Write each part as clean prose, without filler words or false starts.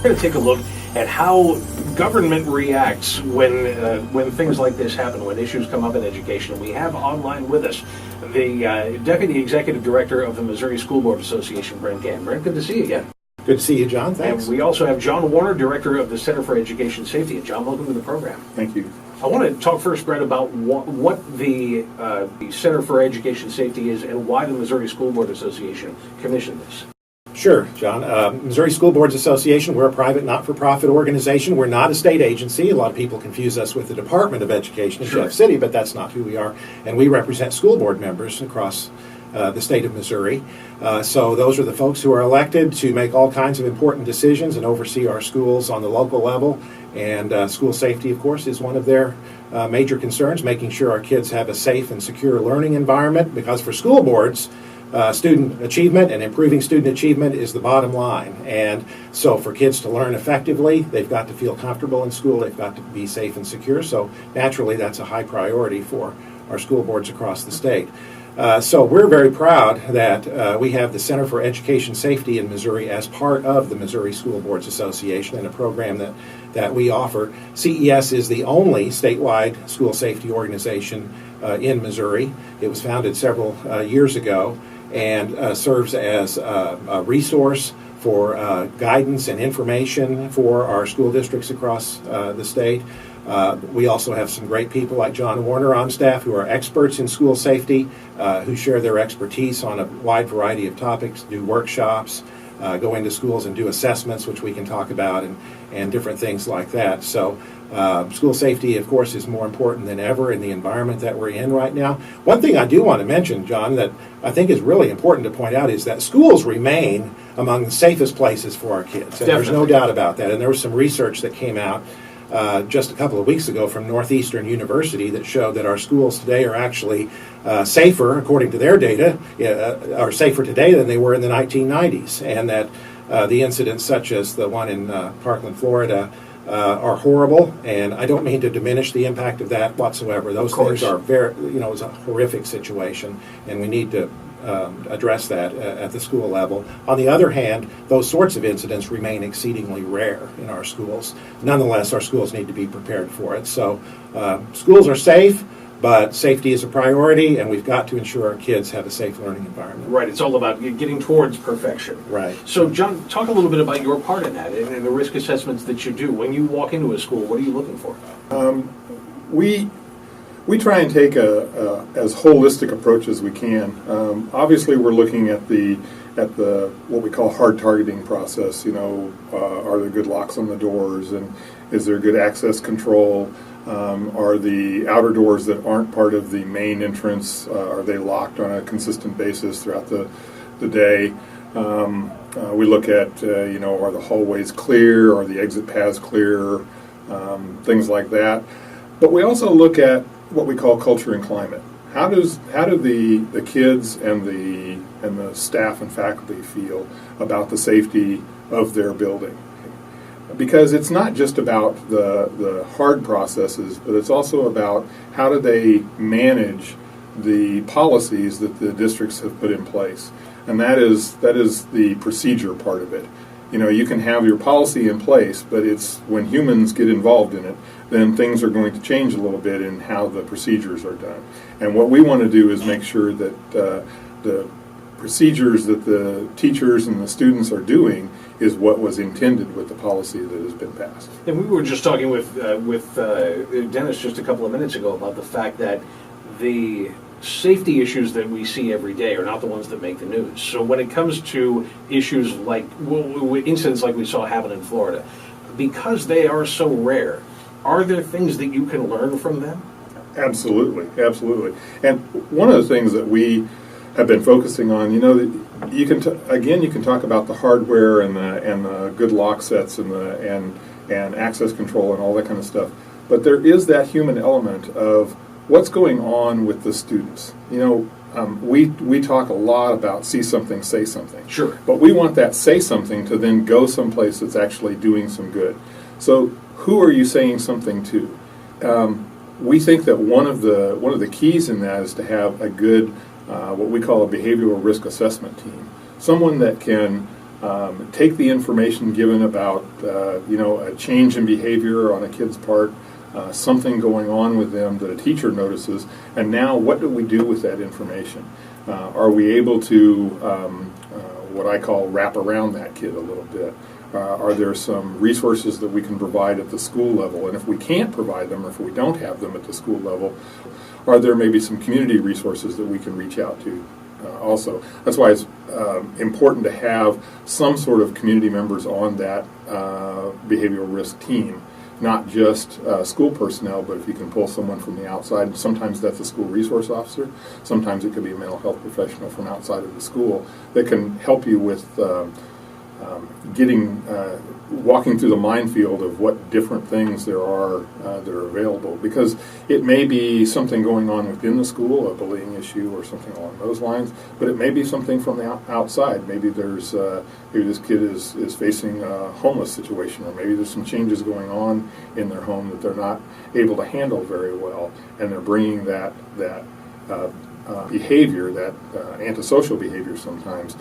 We're going to take a look at how government reacts when things like this happen, when issues come up in education. We have online with us the Deputy Executive Director of the Missouri School Board Association, Brent Gann. Brent, good to see you again. Good to see you, John. Thanks. And we also have John Warner, Director of the Center for Education Safety. And John, welcome to the program. Thank you. I want to talk first, Brent, about what the Center for Education Safety is and why the Missouri School Board Association commissioned this. Sure, John. Missouri School Boards Association, we're a private not-for-profit organization. We're not a state agency. A lot of people confuse us with the Department of Education in Jeff City, but that's not who we are. And we represent school board members across the state of Missouri. So those are the folks who are elected to make all kinds of important decisions and oversee our schools on the local level. And school safety, of course, is one of their major concerns, making sure our kids have a safe and secure learning environment, because for school boards, student achievement and improving student achievement is the bottom line. And so for kids to learn effectively, they've got to feel comfortable in school, they've got to be safe and secure. So naturally, that's a high priority for our school boards across the state. So we're very proud that we have the Center for Education Safety in Missouri as part of the Missouri School Boards Association and a program that we offer. CES is the only statewide school safety organization in Missouri. It was founded several years ago and serves as a resource for guidance and information for our school districts across the state. We also have some great people like John Warner on staff who are experts in school safety, who share their expertise on a wide variety of topics, do workshops, go into schools and do assessments, which we can talk about, and different things like that. So school safety, of course, is more important than ever in the environment that we're in right now. One thing I do want to mention, John, that I think is really important to point out is that schools remain among the safest places for our kids. And there's no doubt about that. And there was some research that came out just a couple of weeks ago from Northeastern University that showed that our schools today are actually safer, according to their data, are safer today than they were in the 1990s, and that the incidents such as the one in Parkland, Florida, are horrible, and I don't mean to diminish the impact of that whatsoever. Those things are very, it's a horrific situation, and we need to address that at the school level. On the other hand, those sorts of incidents remain exceedingly rare in our schools. Nonetheless, our schools need to be prepared for it. So schools are safe, but safety is a priority, and we've got to ensure our kids have a safe learning environment. Right, it's all about getting towards perfection. Right. So, John, talk a little bit about your part in that and the risk assessments that you do. When you walk into a school, what are you looking for? We try and take as holistic approach as we can. Obviously, we're looking at the what we call hard targeting process. Are there good locks on the doors, and is there good access control? Are the outer doors that aren't part of the main entrance, are they locked on a consistent basis throughout the day? We look at, are the hallways clear? Are the exit paths clear? Things like that. But we also look at what we call culture and climate. How do the kids and the staff and faculty feel about the safety of their building? Because it's not just about the hard processes, but it's also about how do they manage the policies that the districts have put in place. And that is the procedure part of it. You can have your policy in place, but it's when humans get involved in it, then things are going to change a little bit in how the procedures are done. And what we want to do is make sure that the procedures that the teachers and the students are doing is what was intended with the policy that has been passed. And we were just talking with Dennis just a couple of minutes ago about the fact that the safety issues that we see every day are not the ones that make the news. So when it comes to issues like incidents like we saw happen in Florida, because they are so rare, are there things that you can learn from them? Absolutely. And one of the things that we have been focusing on, you can talk about the hardware and the good lock sets and access control and all that kind of stuff, but there is that human element of what's going on with the students. We talk a lot about see something, say something. Sure. But we want that say something to then go someplace that's actually doing some good. So who are you saying something to? We think that one of the keys in that is to have a good what we call a behavioral risk assessment team. Someone that can take the information given about a change in behavior on a kid's part, something going on with them that a teacher notices, and now what do we do with that information? Are we able to what I call wrap around that kid a little bit? Are there some resources that we can provide at the school level? And if we can't provide them, or if we don't have them at the school level, are there maybe some community resources that we can reach out to also? That's why it's important to have some sort of community members on that behavioral risk team, not just school personnel, but if you can pull someone from the outside. Sometimes that's a school resource officer. Sometimes it could be a mental health professional from outside of the school that can help you with walking through the minefield of what different things there are that are available. Because it may be something going on within the school, a bullying issue or something along those lines, but it may be something from the outside. Maybe there's maybe this kid is facing a homeless situation, or maybe there's some changes going on in their home that they're not able to handle very well, and they're bringing that behavior, that antisocial behavior sometimes,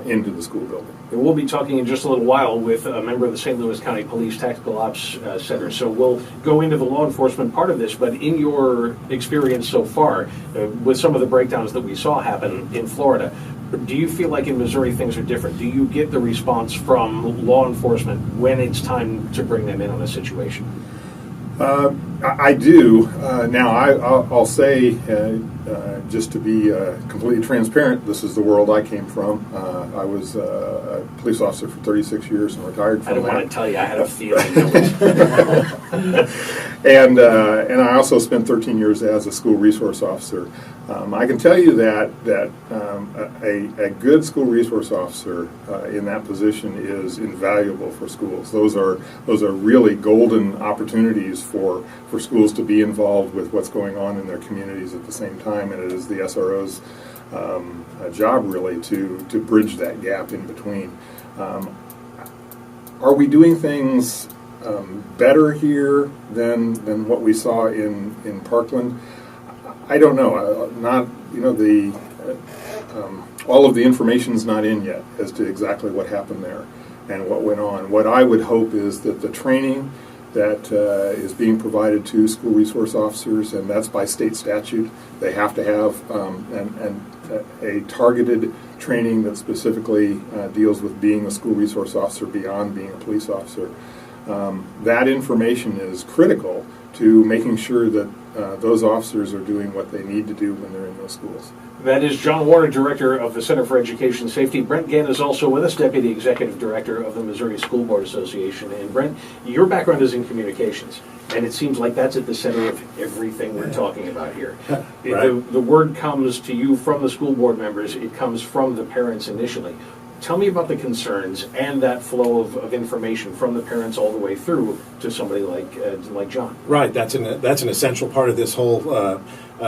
into the school building. And we'll be talking in just a little while with a member of the St. Louis County Police Tactical Ops Center. So we'll go into the law enforcement part of this, but in your experience so far, with some of the breakdowns that we saw happen in Florida, do you feel like in Missouri things are different? Do you get the response from law enforcement when it's time to bring them in on a situation? I do. Now, I'll say, just to be completely transparent, this is the world I came from. I was a police officer for 36 years and retired from I don't that. want to tell you, I had a feeling. And I also spent 13 years as a school resource officer. I can tell you that a good school resource officer in that position is invaluable for schools. Those are really golden opportunities for schools to be involved with what's going on in their communities at the same time, and it is the SRO's job really to bridge that gap in between. Are we doing things better here than what we saw in Parkland? I don't know. Not all of the information's not in yet as to exactly what happened there and what went on. What I would hope is that the training that is being provided to school resource officers, and that's by state statute, they have to have a targeted training that specifically deals with being a school resource officer beyond being a police officer. That information is critical to making sure that those officers are doing what they need to do when they're in those schools. That is John Warner, Director of the Center for Education Safety. Brent Gann is also with us, Deputy Executive Director of the Missouri School Board Association. And Brent, your background is in communications, and it seems like that's at the center of everything we're talking about here. Right. The word comes to you from the school board members. It comes from the parents initially. Tell me about the concerns and that flow of information from the parents all the way through to somebody like John. Right, that's an essential part of this whole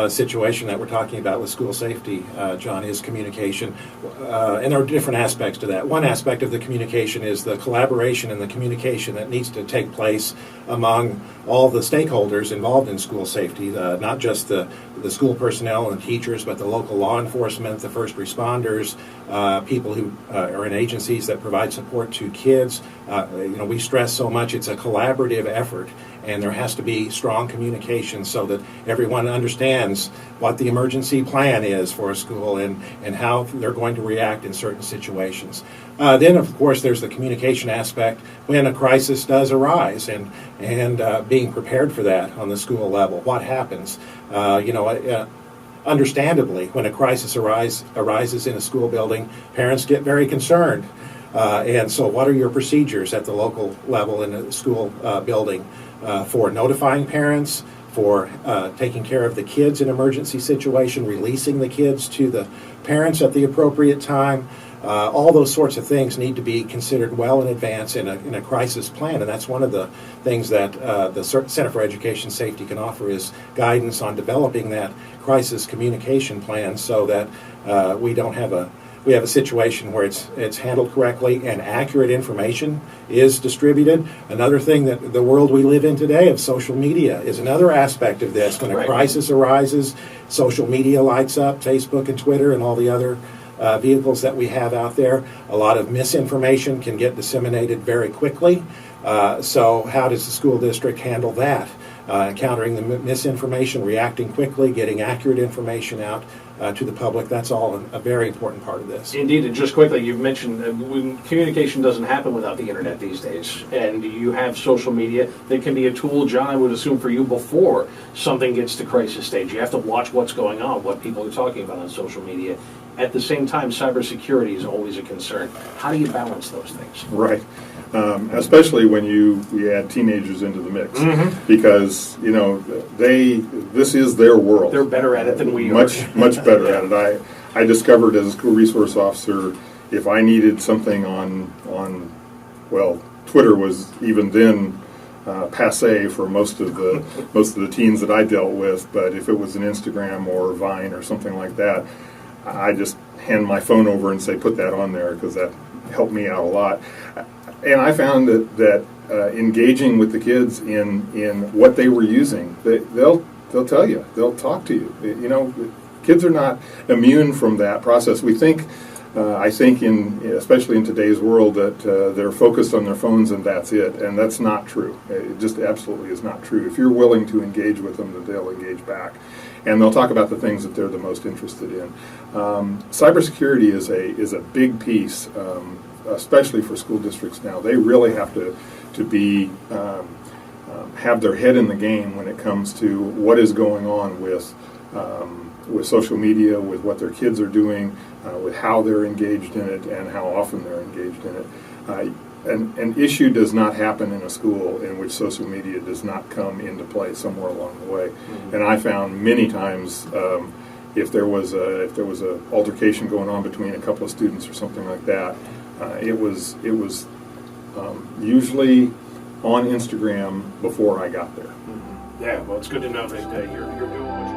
situation that we're talking about with school safety, John, is communication. And there are different aspects to that. One aspect of the communication is the collaboration and the communication that needs to take place among all the stakeholders involved in school safety, not just the school personnel and teachers, but the local law enforcement, the first responders, people who are in agencies that provide support to kids. We stress so much it's a collaborative effort, and there has to be strong communication so that everyone understands what the emergency plan is for a school and how they're going to react in certain situations. Then, of course, there's the communication aspect when a crisis does arise and being prepared for that on the school level. What happens? Understandably, when a crisis arises in a school building, parents get very concerned. And so what are your procedures at the local level in a school building for notifying parents, for taking care of the kids in emergency situation, releasing the kids to the parents at the appropriate time? All those sorts of things need to be considered well in advance in a crisis plan, and that's one of the things that the Center for Education Safety can offer is guidance on developing that crisis communication plan so that we have a situation where it's handled correctly and accurate information is distributed. Another thing that the world we live in today of social media is another aspect of this. When a crisis arises, social media lights up, Facebook and Twitter and all the other vehicles that we have out there. A lot of misinformation can get disseminated very quickly. So how does the school district handle that? Encountering the misinformation, reacting quickly, getting accurate information out to the public, that's all a very important part of this. Indeed, and just quickly, you've mentioned when communication doesn't happen without the internet these days, and you have social media that can be a tool, John, I would assume for you before something gets to crisis stage. You have to watch what's going on, what people are talking about on social media. At the same time, cybersecurity is always a concern. How do you balance those things? Right. Especially when you add teenagers into the mix, because this is their world. They're better at it than we much better Yeah. at it. I discovered as a school resource officer, if I needed something on Twitter was even then passe for most of the teens that I dealt with, but if it was an Instagram or Vine or something like that, I just hand my phone over and say, put that on there, because that helped me out a lot. And I found that engaging with the kids in what they were using, they'll tell you, they'll talk to you. Kids are not immune from that process. We think, I think, especially in today's world, that they're focused on their phones and that's it, and that's not true. It just absolutely is not true. If you're willing to engage with them, that they'll engage back, and they'll talk about the things that they're the most interested in. Cybersecurity is a big piece, especially for school districts now. They really have to be have their head in the game when it comes to what is going on with social media, with what their kids are doing, with how they're engaged in it, and how often they're engaged in it. An issue does not happen in a school in which social media does not come into play somewhere along the way. And I found many times, if there was a altercation going on between a couple of students or something like that, it was usually on Instagram before I got there. Yeah, well, it's good to know that you're doing what